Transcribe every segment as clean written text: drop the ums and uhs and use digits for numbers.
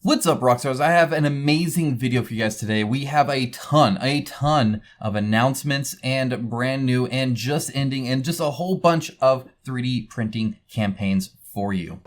What's up, Rockstars? I have an amazing video for you guys today. We have a ton of announcements and brand new and just ending and just a whole bunch of 3D printing campaigns for you.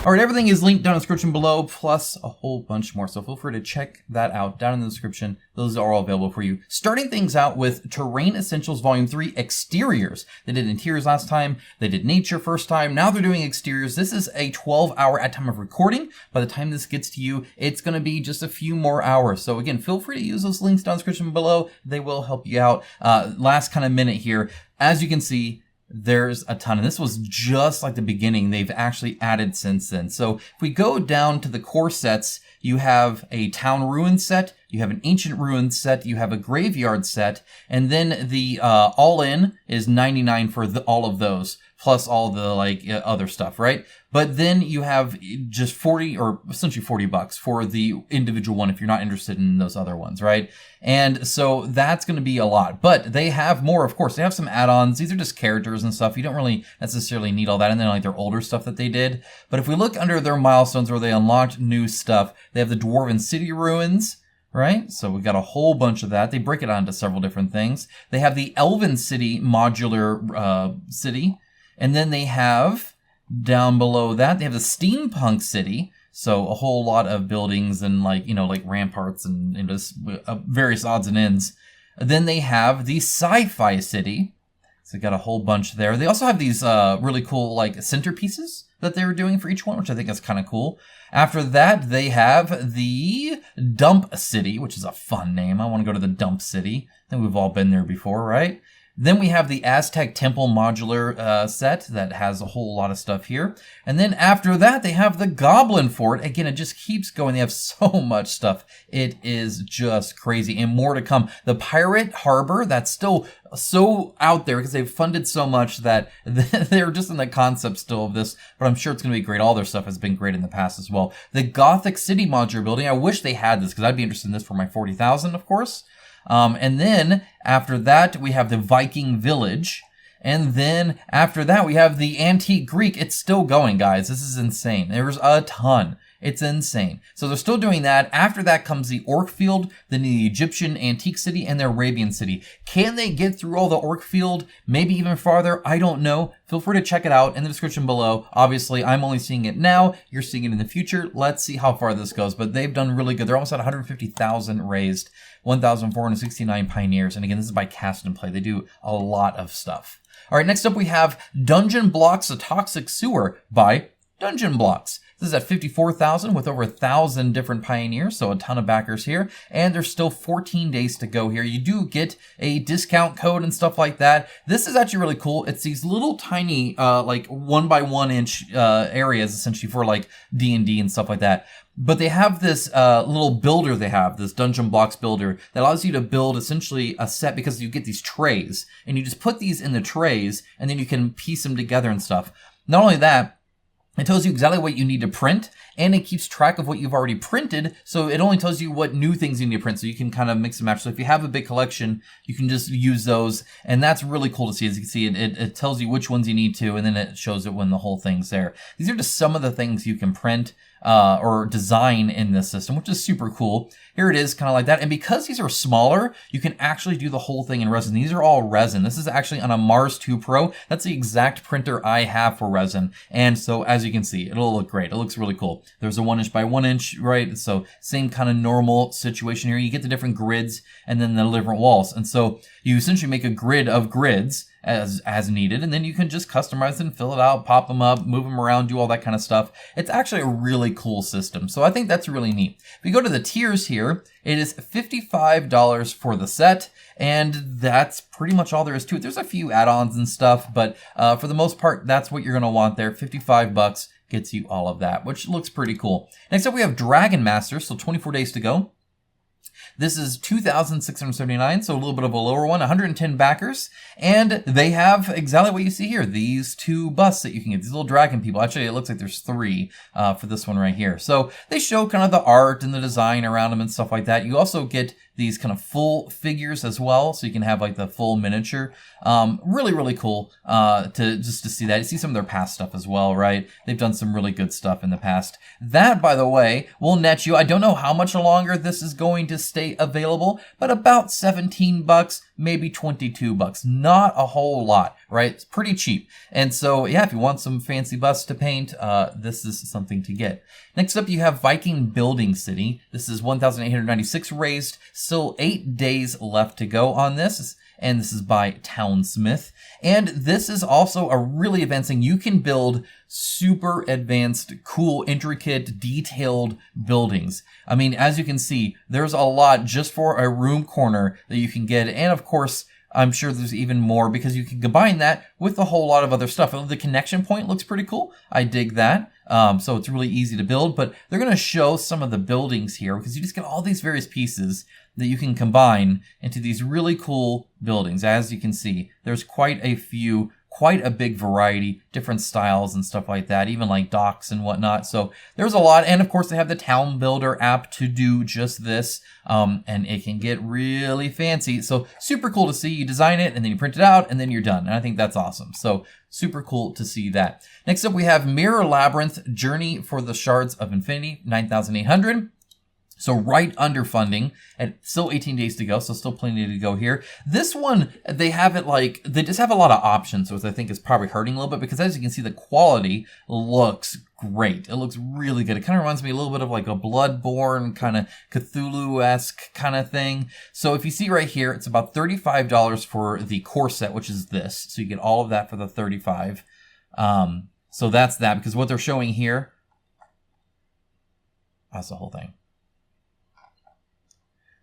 All right, everything is linked down in the description below, plus a whole bunch more. So feel free to check that out down in the description. Those are all available for you. Starting things out with Terrain Essentials Volume 3 Exteriors. They did interiors last time. They did nature first time. Now they're doing exteriors. This is a 12-hour at time of recording. By the time this gets to you, it's going to be just a few more hours. So again, feel free to use those links down in the description below. They will help you out. Last kind of minute here. As you can see, there's a ton, and this was just like the beginning. They've actually added since then. So if we go down to the core sets, you have a town ruin set, you have an ancient ruin set, you have a graveyard set, and then the all-in is 99 for all of those, plus all the other stuff, right? But then you have just 40 or essentially $40 for the individual one if you're not interested in those other ones, right? And so that's going to be a lot. But they have more, of course. They have some add-ons. These are just characters and stuff. You don't really necessarily need all that. And then like their older stuff that they did. But if we look under their milestones where they unlocked new stuff, they have the Dwarven City Ruins, right? So we got a whole bunch of that. They break it out into several different things. They have the Elven City modular city. And then they have, down below that, they have the Steampunk City. So a whole lot of buildings and like ramparts and just various odds and ends. Then they have the Sci-Fi City. So they got a whole bunch there. They also have these really cool like centerpieces that they were doing for each one, which I think is kind of cool. After that, they have the Dump City, which is a fun name. I want to go to the Dump City. I think we've all been there before, right? Then we have the Aztec Temple modular set that has a whole lot of stuff here. And then after that, they have the Goblin Fort. Again, it just keeps going. They have so much stuff. It is just crazy. And more to come. The Pirate Harbor, that's still so out there because they've funded so much that they're just in the concept still of this. But I'm sure it's going to be great. All their stuff has been great in the past as well. The Gothic City modular building. I wish they had this because I'd be interested in this for my 40,000, of course. And then after that, we have the Viking Village. And then after that, we have the Antique Greek. It's still going, guys. This is insane. There's a ton. It's insane. So they're still doing that. After that comes the Orc Field, then the Egyptian Antique City, and the Arabian City. Can they get through all the Orc Field? Maybe even farther? I don't know. Feel free to check it out in the description below. Obviously, I'm only seeing it now. You're seeing it in the future. Let's see how far this goes. But they've done really good. They're almost at 150,000 raised, 1,469 pioneers. And again, this is by Cast and Play. They do a lot of stuff. All right, next up we have Dungeon Blocks, a Toxic Sewer by Dungeon Blocks. This is at 54,000 with over 1,000 different pioneers, so a ton of backers here. And there's still 14 days to go here. You do get a discount code and stuff like that. This is actually really cool. It's these little tiny, like 1 by 1 inch areas, essentially for like D&D and stuff like that. But they have this little builder they have, this Dungeon Blocks builder, that allows you to build essentially a set because you get these trays. And you just put these in the trays, and then you can piece them together and stuff. Not only that, it tells you exactly what you need to print, and it keeps track of what you've already printed, so it only tells you what new things you need to print, so you can kind of mix and match. So if you have a big collection, you can just use those, and that's really cool to see. As you can see, it tells you which ones you need to, and then it shows it when the whole thing's there. These are just some of the things you can print or design in this system, which is super cool. Here it is, kind of like that. And because these are smaller, you can actually do the whole thing in resin. These are all resin. This is actually on a Mars 2 Pro. That's the exact printer I have for resin. And so as you can see, it'll look great. It looks really cool. There's a 1 inch by 1 inch, right? So same kind of normal situation here. You get the different grids and then the different walls. And so you essentially make a grid of grids as needed, and then you can just customize it and fill it out, pop them up, move them around, do all that kind of stuff. It's actually a really cool system, so I think that's really neat. If we go to the tiers here, it is $55 for the set, and that's pretty much all there is to it. There's a few add-ons and stuff, but for the most part, that's what you're going to want there. $55 gets you all of that, which looks pretty cool. Next up, we have Dragon Master, so 24 days to go. This is 2,679, so a little bit of a lower one, 110 backers. And they have exactly what you see here, these two busts that you can get, these little dragon people. Actually, it looks like there's 3 for this one right here. So they show kind of the art and the design around them and stuff like that. You also get these kind of full figures as well, so you can have like the full miniature. Really, really cool to see that. You see some of their past stuff as well, right? They've done some really good stuff in the past. That, by the way, will net you, I don't know how much longer this is going to stay available, but about $17, maybe $22. Not a whole lot, right? It's pretty cheap. And so, yeah, if you want some fancy busts to paint, this is something to get. Next up, you have Viking Building City. This is 1,896 raised. Still 8 days left to go on this. And this is by Townsmith. And this is also a really advanced thing. You can build super advanced, cool, intricate, detailed buildings. I mean, as you can see, there's a lot just for a room corner that you can get. And of course, I'm sure there's even more because you can combine that with a whole lot of other stuff. The connection point looks pretty cool. I dig that. So it's really easy to build, but they're going to show some of the buildings here because you just get all these various pieces that you can combine into these really cool buildings. As you can see, there's quite a few, quite a big variety, different styles and stuff like that, even like docks and whatnot. So there's a lot. And of course, they have the Town Builder app to do just this. And it can get really fancy. So super cool to see. You design it and then you print it out and then you're done. And I think that's awesome. So super cool to see that. Next up, we have Mirror Labyrinth Journey for the Shards of Infinity, 9,800. So right under funding, and still 18 days to go, so still plenty to go here. This one, they have it like, they just have a lot of options, which I think is probably hurting a little bit, because as you can see, the quality looks great. It looks really good. It kind of reminds me a little bit of like a Bloodborne, kind of Cthulhu-esque kind of thing. So if you see right here, it's about $35 for the core set, which is this. So you get all of that for the $35. So that's that, because what they're showing here, that's the whole thing.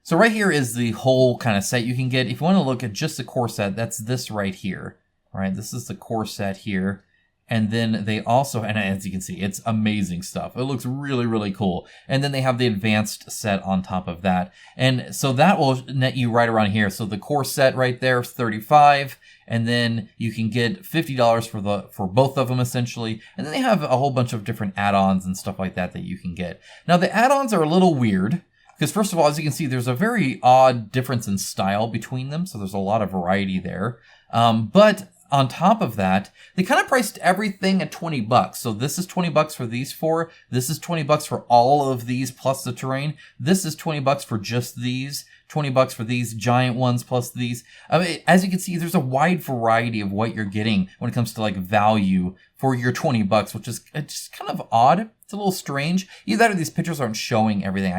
So right here is the whole kind of set you can get. If you want to look at just the core set, that's this right here, right? This is the core set here. And then they also, and as you can see, it's amazing stuff. It looks really, really cool. And then they have the advanced set on top of that. And so that will net you right around here. So the core set right there is $35. And then you can get $50 for both of them essentially. And then they have a whole bunch of different add-ons and stuff like that you can get. Now the add-ons are a little weird. Because first of all, as you can see, there's a very odd difference in style between them. So there's a lot of variety there. But on top of that, they kind of priced everything at $20. So this is $20 for these four. This is $20 for all of these plus the terrain. This is $20 for just these. $20 for these giant ones plus these. I mean, as you can see, there's a wide variety of what you're getting when it comes to like value for your $20, which is just kind of odd. It's a little strange. Either that or these pictures aren't showing everything.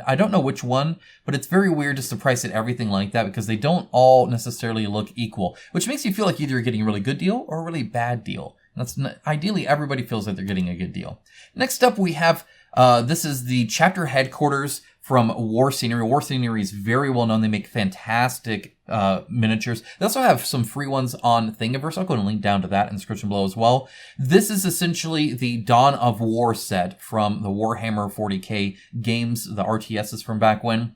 I don't know which one, but it's very weird just to price it everything like that because they don't all necessarily look equal, which makes you feel like either you're getting a really good deal or a really bad deal. That's not, ideally, everybody feels like they're getting a good deal. Next up, we have, this is the chapter headquarters from War Scenery. War Scenery is very well known. They make fantastic miniatures. They also have some free ones on Thingiverse. I'll go and link down to that in the description below as well. This is essentially the Dawn of War set from the Warhammer 40k games, the RTSs from back when.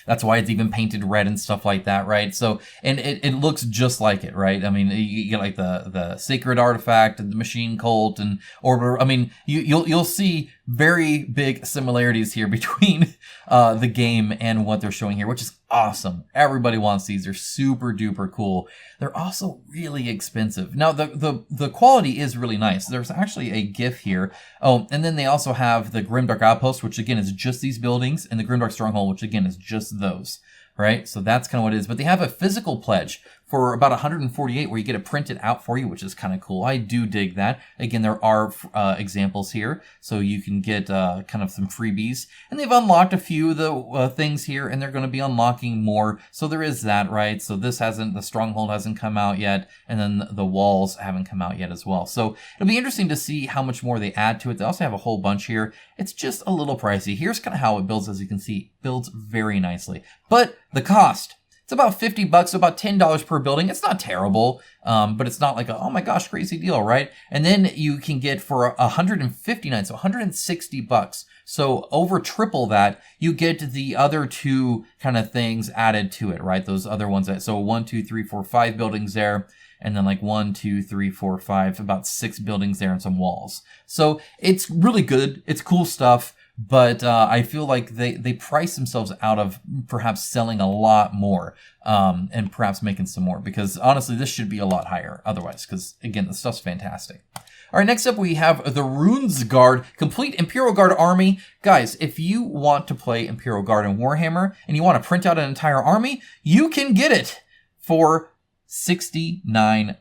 That's why it's even painted red and stuff like that, right? So, and it looks just like it, right? I mean, you get like the sacred artifact and the machine cult and order. I mean, you'll see very big similarities here between the game and what they're showing here, which is awesome. Everybody wants these. They're super duper cool. They're also really expensive. Now, the quality is really nice. There's actually a GIF here. Oh, and then they also have the Grimdark Outpost, which again is just these buildings, and the Grimdark Stronghold, which again is just those. Right? So that's kind of what it is. But they have a physical pledge for about 148 where you get it printed out for you, which is kind of cool. I do dig that. Again, there are examples here, so you can get kind of some freebies. And they've unlocked a few of the things here, and they're going to be unlocking more. So there is that, right? So this the Stronghold hasn't come out yet, and then the walls haven't come out yet as well. So it'll be interesting to see how much more they add to it. They also have a whole bunch here. It's just a little pricey. Here's kind of how it builds, as you can see. It builds very nicely. But the cost, it's about $50, so about $10 per building. It's not terrible, but it's not like a, oh my gosh, crazy deal, right? And then you can get for $159, so $160. So over triple that, you get the other two kind of things added to it, right? Those other ones so 1, 2, 3, 4, 5 buildings there. And then like 1, 2, 3, 4, 5, about 6 buildings there and some walls. So it's really good. It's cool stuff. but I feel like they price themselves out of perhaps selling a lot more, and perhaps making some more, because honestly, this should be a lot higher otherwise, because again, the stuff's fantastic. All right, next up we have the Rundsgaard Complete Imperial Guard Army. Guys, if you want to play Imperial Guard in Warhammer and you want to print out an entire army, you can get it for $69.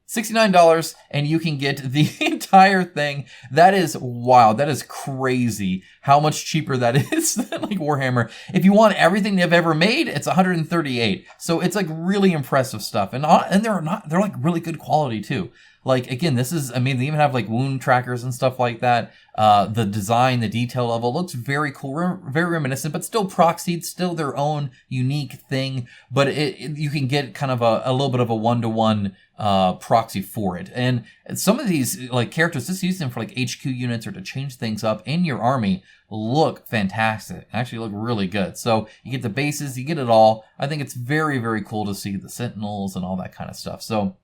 $69, and you can get the entire thing. That is wild. That is crazy how much cheaper that is than like Warhammer. If you want everything they've ever made, it's $138. So it's like really impressive stuff. And they're like really good quality too. Like, again, this is, I mean, they even have like wound trackers and stuff like that. The design, the detail level looks very cool, very reminiscent, but still proxied, still their own unique thing. But you can get kind of a little bit of a one-to-one proxy for it. And some of these like characters, just use them for like HQ units or to change things up in your army, look fantastic. Actually look really good. So you get the bases, you get it all. I think it's very, very cool to see the Sentinels and all that kind of stuff. So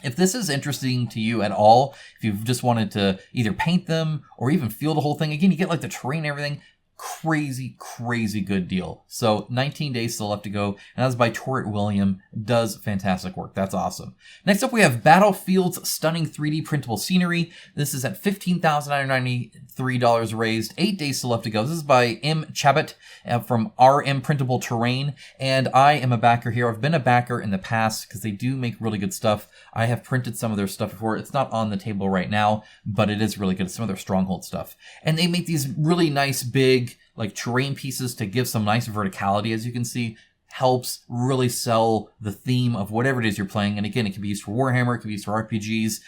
if this is interesting to you at all, if you've just wanted to either paint them or even feel the whole thing, again, you get like the terrain and everything. Crazy, crazy good deal. So 19 days still left to go. And that's by Torrit William. Does fantastic work. That's awesome. Next up, we have Battlefield's stunning 3D printable scenery. This is at $15,993 raised. 8 days still left to go. This is by M. Chabot from RM Printable Terrain. And I am a backer here. I've been a backer in the past because they do make really good stuff. I have printed some of their stuff before. It's not on the table right now, but it is really good. Some of their Stronghold stuff. And they make these really nice, big, like terrain pieces to give some nice verticality, as you can see. Helps really sell the theme of whatever it is you're playing. And again, it can be used for Warhammer, it can be used for RPGs,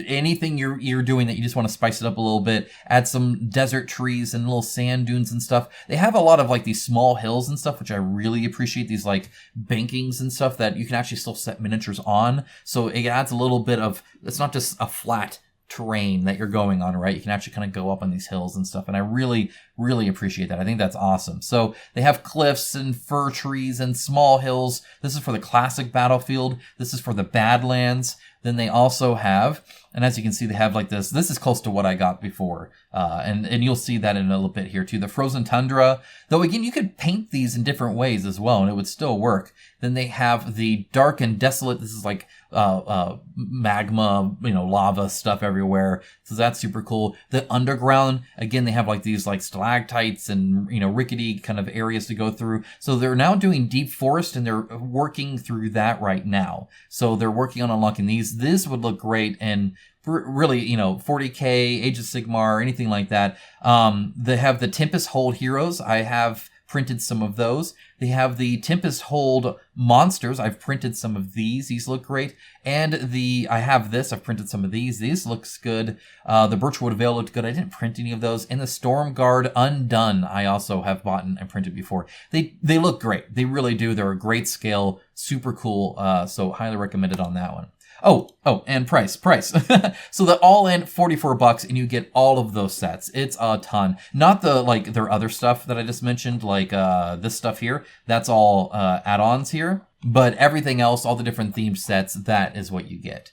anything you're doing that you just want to spice it up a little bit, add some desert trees and little sand dunes and stuff. They have a lot of like these small hills and stuff, which I really appreciate, these like bankings and stuff that you can actually still set miniatures on. So it adds a little bit of, it's not just a flat terrain that you're going on, right? You can actually kind of go up on these hills and stuff. And I really, really appreciate that. I think that's awesome. So they have cliffs and fir trees and small hills. This is for the classic battlefield. This is for the Badlands. Then they also have, and as you can see, they have like this. This is close to what I got before. And you'll see that in a little bit here too. The Frozen Tundra, though again, you could paint these in different ways as well, and it would still work. Then they have the Dark and Desolate. This is like magma, lava stuff everywhere. So that's super cool. The Underground, again, they have like these like stalactites and, rickety kind of areas to go through. So they're now doing Deep Forest, and they're working through that right now. So they're working on unlocking these. This would look great and really, 40K, Age of Sigmar, anything like that. They have the Tempest Hold Heroes. I have printed some of those. They have the Tempest Hold Monsters. I've printed some of these. These look great. And I have this. I've printed some of these. These looks good. The Birchwood Veil looked good. I didn't print any of those. And the Stormguard Undone, I also have bought and printed before. They look great. They really do. They're a great scale. Super cool. So highly recommended on that one. Oh, and price. So the all-in $44, and you get all of those sets. It's a ton. Not their other stuff that I just mentioned, like this stuff here. That's all add-ons here. But everything else, all the different themed sets, that is what you get.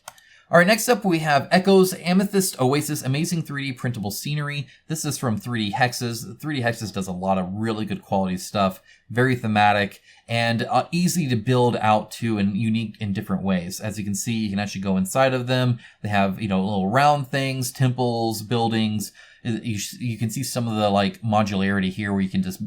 All right, next up we have Echoes, Amethyst, Oasis, Amazing 3D Printable Scenery. This is from 3D Hexes. 3D Hexes does a lot of really good quality stuff, very thematic, and easy to build out too, and unique in different ways. As you can see, you can actually go inside of them. They have, little round things, temples, buildings. You can see some of the like modularity here where you can just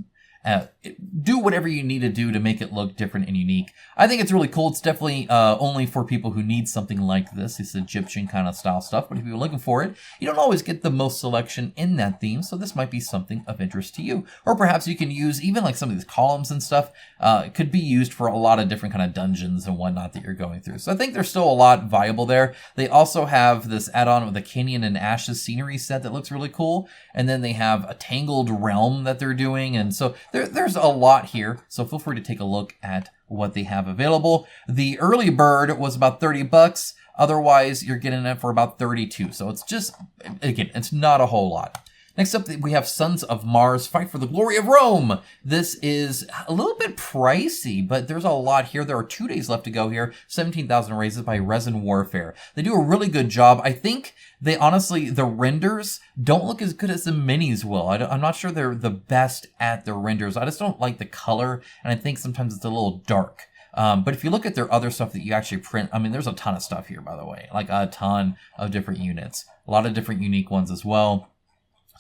do whatever you need to do to make it look different and unique. I think it's really cool. It's definitely only for people who need something like this. It's Egyptian kind of style stuff, but if you're looking for it, you don't always get the most selection in that theme, so this might be something of interest to you. Or perhaps you can use even like some of these columns and stuff. It could be used for a lot of different kind of dungeons and whatnot that you're going through. So I think there's still a lot viable there. They also have this add-on with the Canyon and Ashes scenery set that looks really cool. And then they have a Tangled Realm that they're doing. And so there's a lot here. So feel free to take a look at what they have available. The early bird was about $30. Otherwise, you're getting it for about $32. So it's just, again, it's not a whole lot. Next up, we have Sons of Mars, Fight for the Glory of Rome. This is a little bit pricey, but there's a lot here. There are 2 days left to go here. 17,000 raises by Resin Warfare. They do a really good job. I think they honestly, the renders don't look as good as the minis will. I'm not sure they're the best at the renders. I just don't like the color, and I think sometimes it's a little dark. But if you look at their other stuff that you actually print, I mean, there's a ton of stuff here, by the way. Like a ton of different units. A lot of different unique ones as well.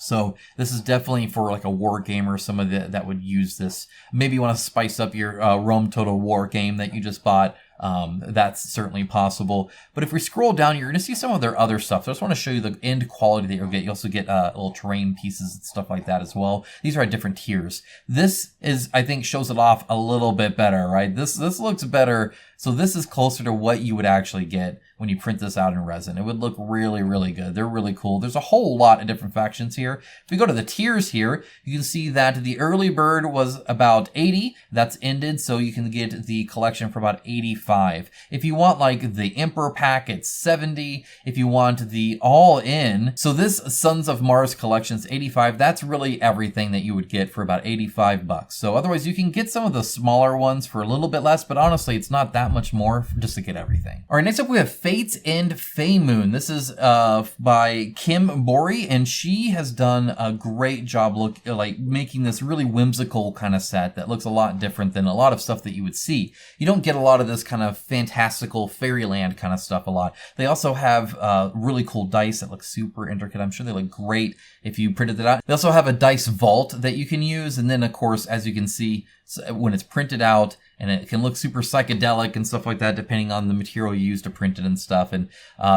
So this is definitely for like a war gamer, somebody that would use this. Maybe you want to spice up your Rome Total War game that you just bought. That's certainly possible. But if we scroll down, you're going to see some of their other stuff. So I just want to show you the end quality that you'll get. You also get little terrain pieces and stuff like that as well. These are at different tiers. This is, I think, shows it off a little bit better, right? This looks better. So this is closer to what you would actually get when you print this out in resin. It would look really, really good. They're really cool. There's a whole lot of different factions here. If we go to the tiers here, you can see that the early bird was about 80. That's ended, so you can get the collection for about 85. If you want like the Emperor pack, it's 70. If you want the all-in, so this Sons of Mars collection's 85. That's really everything that you would get for about 85 bucks. So otherwise, you can get some of the smaller ones for a little bit less, but honestly, it's not that much more just to get everything. All right, next up we have FatesEnd Feymoon. This is by Kim Bori, and she has done a great job making this really whimsical kind of set that looks a lot different than a lot of stuff that you would see. You don't get a lot of this kind of fantastical fairyland kind of stuff a lot. They also have really cool dice that look super intricate. I'm sure they look great if you printed it out. They also have a dice vault that you can use, and then of course, as you can see, when it's printed out, and it can look super psychedelic and stuff like that, depending on the material you use to print it and stuff. And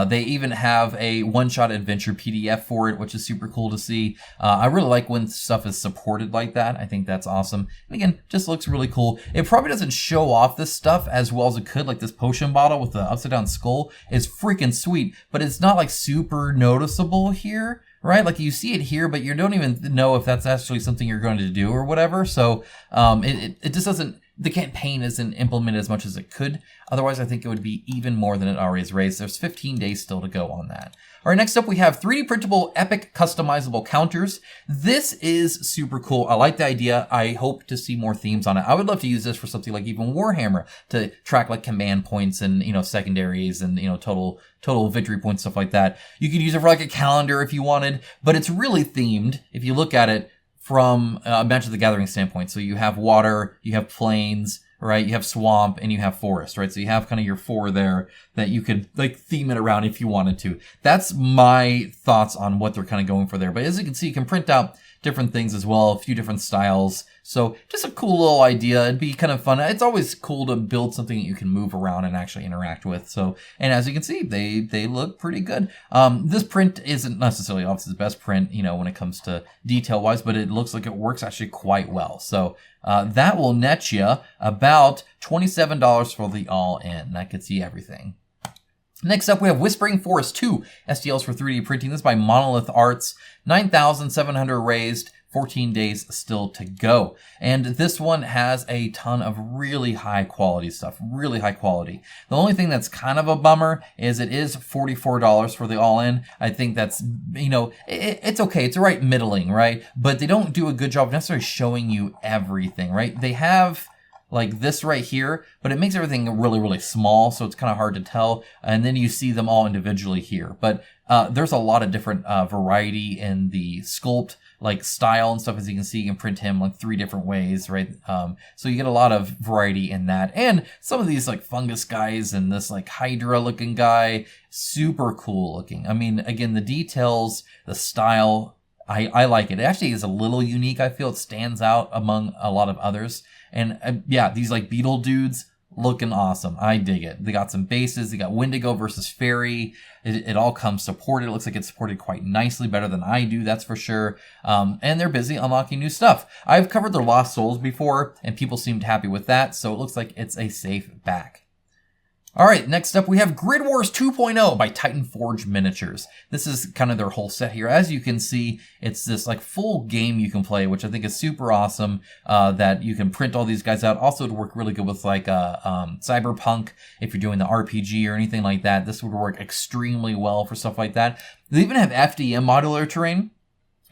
they even have a one-shot adventure PDF for it, which is super cool to see. I really like when stuff is supported like that. I think that's awesome. And again, just looks really cool. It probably doesn't show off this stuff as well as it could. Like this potion bottle with the upside-down skull is freaking sweet, but it's not like super noticeable here. Right? Like you see it here, but you don't even know if that's actually something you're going to do or whatever. So it just doesn't, the campaign isn't implemented as much as it could. Otherwise, I think it would be even more than it already is raised. There's 15 days still to go on that. All right, next up we have 3D printable epic customizable counters. This is super cool. I like the idea. I hope to see more themes on it. I would love to use this for something like even Warhammer to track like command points and, secondaries and, total victory points, stuff like that. You could use it for like a calendar if you wanted, but it's really themed if you look at it from a Magic the Gathering standpoint. So you have water, you have plains, right? You have swamp and you have forest, right? So you have kind of your 4 there that you could like theme it around if you wanted to. That's my thoughts on what they're kind of going for there. But as you can see, you can print out different things as well, a few different styles. So just a cool little idea. It'd be kind of fun. It's always cool to build something that you can move around and actually interact with. So, and as you can see, they look pretty good. This print isn't necessarily obviously the best print, when it comes to detail wise, but it looks like it works actually quite well. So, that will net you about $27 for the all-in. That gets you everything. Next up, we have Whispering Forest 2 STLs for 3D printing. This is by Monolith Arts. 9,700 raised, 14 days still to go. And this one has a ton of really high quality stuff, really high quality. The only thing that's kind of a bummer is it is $44 for the all-in. I think that's, it's okay. It's right middling, right? But they don't do a good job necessarily showing you everything, right? They have like this right here, but it makes everything really, really small, so it's kind of hard to tell. And then you see them all individually here. But there's a lot of different variety in the sculpt, like style and stuff. As you can see, you can print him like 3 different ways, right? So you get a lot of variety in that. And some of these like fungus guys and this like Hydra looking guy, super cool looking. I mean, again, the details, the style, I like it. It actually is a little unique. I feel it stands out among a lot of others. And these like beetle dudes looking awesome. I dig it. They got some bases. They got Wendigo versus Fairy. It all comes supported. It looks like it's supported quite nicely, better than I do, that's for sure. And they're busy unlocking new stuff. I've covered their Lost Souls before, and people seemed happy with that, so it looks like it's a safe back. All right, next up we have Gridwars 2.0 by Titan Forge Miniatures. This is kind of their whole set here. As you can see, it's this like full game you can play, which I think is super awesome, that you can print all these guys out. Also, it would work really good with like Cyberpunk, if you're doing the RPG or anything like that. This would work extremely well for stuff like that. They even have FDM modular terrain.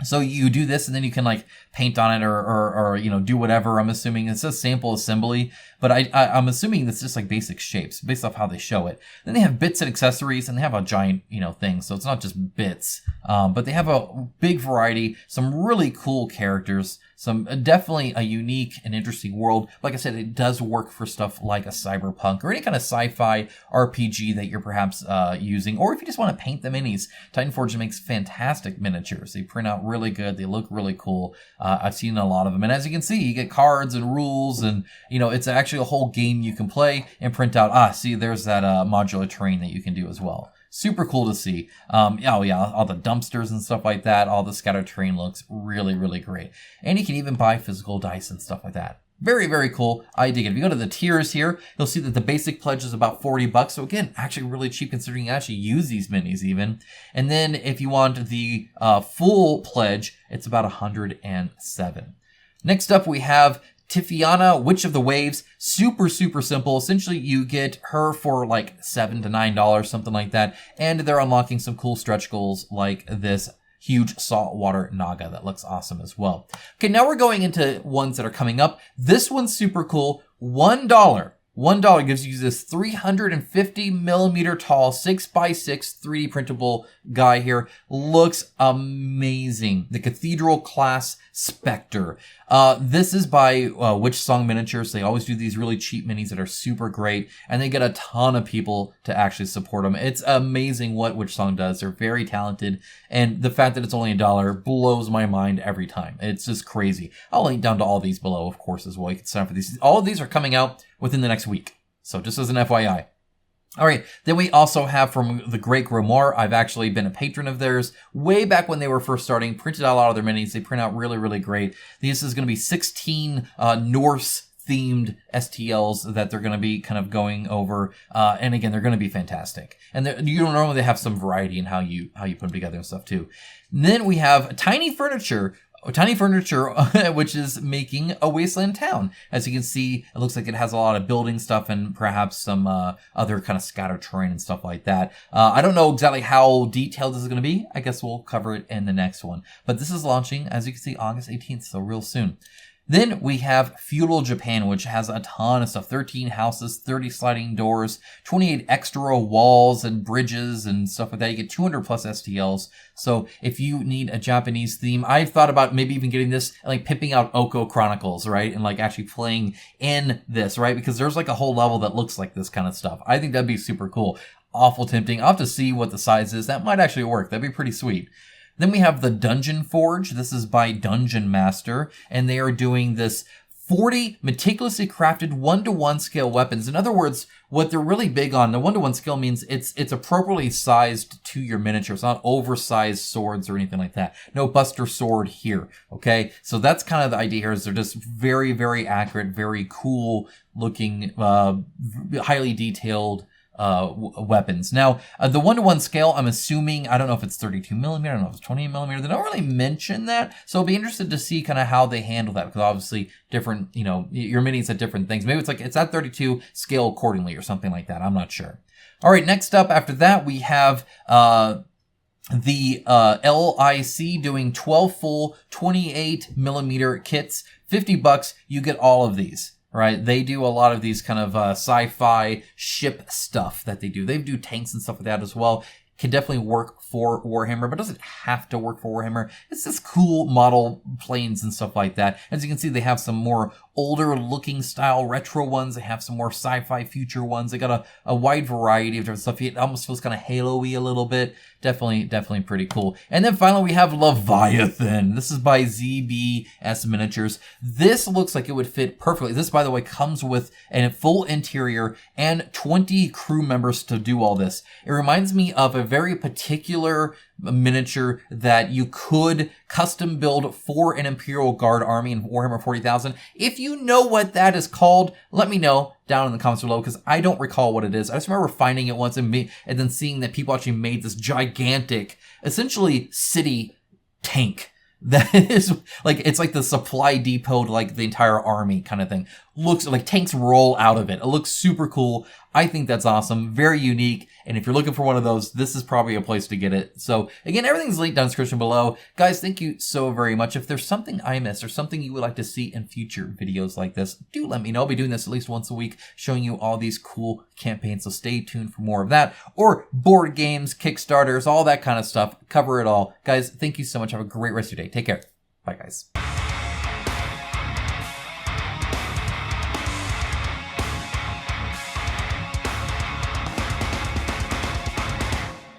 So you do this and then you can like paint on it or you know, do whatever. I'm assuming it says sample assembly, but I'm assuming it's just like basic shapes based off how they show it. Then they have bits and accessories, and they have a giant, you know, thing. So it's not just bits, but they have a big variety, some really cool characters, some definitely a unique and interesting world. Like I said, it does work for stuff like a cyberpunk or any kind of sci-fi RPG that you're perhaps using, or if you just want to paint the minis. Titan Forge makes fantastic miniatures. They print out really good. They look really cool. I've seen a lot of them, and as you can see, you get cards and rules, and you know, it's actually a whole game you can play and print out. See, there's that modular terrain that you can do as well. Super cool to see. Oh yeah, all the dumpsters and stuff like that. All the scattered terrain looks really, really great. And you can even buy physical dice and stuff like that. Very, very cool. I dig it. If you go to the tiers here, you'll see that the basic pledge is about $40. So again, actually really cheap considering you actually use these minis even. And then if you want the full pledge, it's about 107. Next up, we have Typhania, Witch of the Waves. Super, super simple. Essentially, you get her for like $7 to $9, something like that. And they're unlocking some cool stretch goals like this huge saltwater naga that looks awesome as well. Okay, now we're going into ones that are coming up. This one's super cool. $1. $1 gives you this 350 millimeter tall 6x6 3D printable guy here. Looks amazing. The Cathedral class Specter. This is by Witch Song Miniatures. They always do these really cheap minis that are super great, and they get a ton of people to actually support them. It's amazing what Witch Song does. They're very talented, and the fact that it's only $1 blows my mind every time. It's just crazy. I'll link down to all these below, of course, as well. You can sign up for these. All of these are coming out within the next week. So just as an FYI. All right, then we also have from the Great Grimoire. I've actually been a patron of theirs way back when they were first starting. Printed out a lot of their minis. They print out really, really great. This is going to be 16 Norse-themed STLs that they're going to be kind of going over. And again, they're going to be fantastic. And you don't normally have some variety in how you put them together and stuff too. And then we have Tiny Furniture, which is making a Wasteland Town. As you can see, it looks like it has a lot of building stuff and perhaps some other kind of scattered terrain and stuff like that. I don't know exactly how detailed this is going to be. I guess we'll cover it in the next one. But this is launching, as you can see, August 18th, so real soon. Then we have Feudal Japan, which has a ton of stuff. 13 houses, 30 sliding doors, 28 extra walls and bridges and stuff like that. You get 200 plus STLs. So if you need a Japanese theme, I've thought about maybe even getting this and like pimping out Oko Chronicles, right? And like actually playing in this, right? Because there's like a whole level that looks like this kind of stuff. I think that'd be super cool. Awful tempting. I'll have to see what the size is. That might actually work. That'd be pretty sweet. Then we have the Dungeon Forge. This is by Dungeon Master, and they are doing this 40 meticulously crafted 1-to-1 scale weapons. In other words, what they're really big on, the 1-to-1 scale means it's appropriately sized to your miniature. It's not oversized swords or anything like that. No Buster Sword here, okay? So that's kind of the idea here, is they're just very, very accurate, very cool looking, highly detailed weapons. Now, the 1-to-1 scale, I'm assuming, I don't know if it's 32 millimeter, I don't know if it's 28 millimeter. They don't really mention that. So I'll be interested to see kind of how they handle that, because obviously different, you know, your minis have different things. Maybe it's like, it's at 32, scale accordingly or something like that. I'm not sure. All right, next up after that, we have, the LIC doing 12 full 28 millimeter kits, $50. You get all of these. Right, they do a lot of these kind of sci-fi ship stuff that they do. They do tanks and stuff like that as well. Can definitely work for Warhammer, but doesn't have to work for Warhammer. It's just cool model planes and stuff like that. As you can see, they have some more older looking style retro ones. They have some more sci-fi future ones. They got a wide variety of different stuff. It almost feels kind of Halo-y a little bit. Definitely pretty cool. And then finally we have Leviathan. This is by ZBS Miniatures. This looks like it would fit perfectly. This, by the way, comes with a full interior and 20 crew members to do all this. It reminds me of a very particular miniature that you could custom build for an Imperial Guard army in Warhammer 40,000. If you know what that is called, let me know down in the comments below, because I don't recall what it is. I just remember finding it once and then seeing that people actually made this gigantic, essentially city tank that is like, it's like the supply depot to like the entire army kind of thing. looks like tanks roll out of it. It looks super cool. I think that's awesome. Very unique. And if you're looking for one of those, this is probably a place to get it. So again, everything's linked down in the description below. Guys, thank you so very much. If there's something I missed or something you would like to see in future videos like this, do let me know. I'll be doing this at least once a week, showing you all these cool campaigns. So stay tuned for more of that, or board games, Kickstarters, all that kind of stuff. Cover it all. Guys, thank you so much. Have a great rest of your day. Take care. Bye, guys.